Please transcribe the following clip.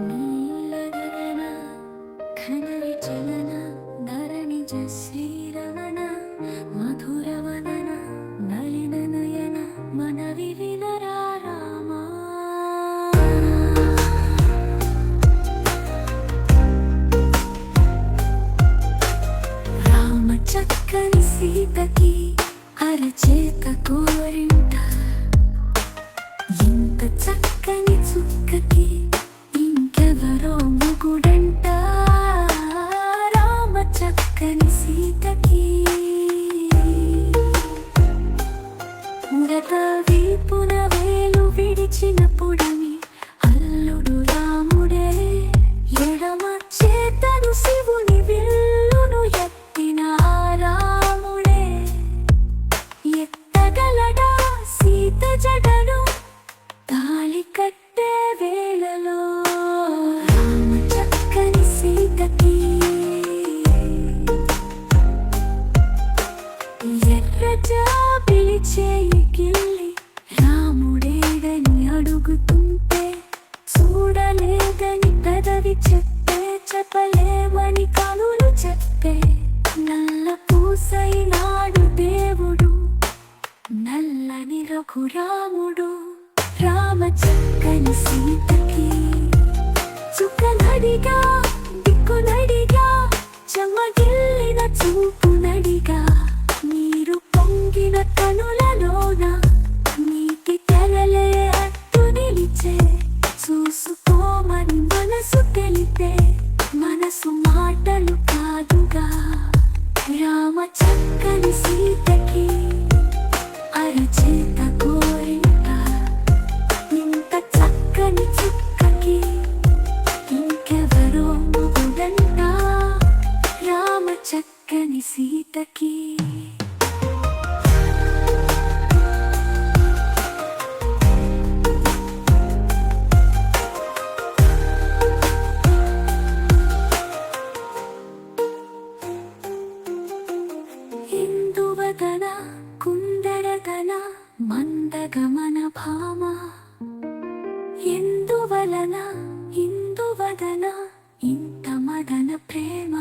నీలగగన ఘన విచలన నరనిజ శ్రీరమణ మధురవదన నలిన నయన మన వివినరా రామా. రామ చక్కని సీతకి అరచేత కోరింట, ఇంత చక్కని చుక్కకి ఇంకెవరో మొగుడంట. రామ చక్కని సీతకి గత వీపున వేలు విడిచినప్పుడని అల్లుడు రాముడే, ఎడమ చేతను శివుని విల్లును ఎత్తిన రాముడే. ఎత్తగలడా సీత జడను తాళి కట్టే వేళలో. రామ చక్కని సీతకి ఎర్రజా పిలిచే గిల్లి రాముడేడని అడుగుతుంటే, చూడలేదని పెదవి చెప్పే, చెప్పలేమని కనులు చెప్పే. నల్ల పూసైనాడు దేవుడు, నల్లని రఘురాముడు. రామ చక్కని సీతకి చుక్కనడిగా దిక్కునడిగా, చెమ్మగిల్లిన చూపునడిగా, నీరు పొంగిన కనులలోన నీటి తెరలే అట్టు నిలిచే. చూసుకోమని మనసు తెలితే మనసు మాటలు కాదుగా. రామ చక్కని సీతకి అరచేత కోరింట, ఇంత చక్కని చుక్కకి ఇంకెవరో మొగుడంట. రామ చక్కని సీతకి ఇందువదన కుందరదన మందగమన భామ, ఎందువలన ఇందువదన ఇంత మదన ప్రేమ.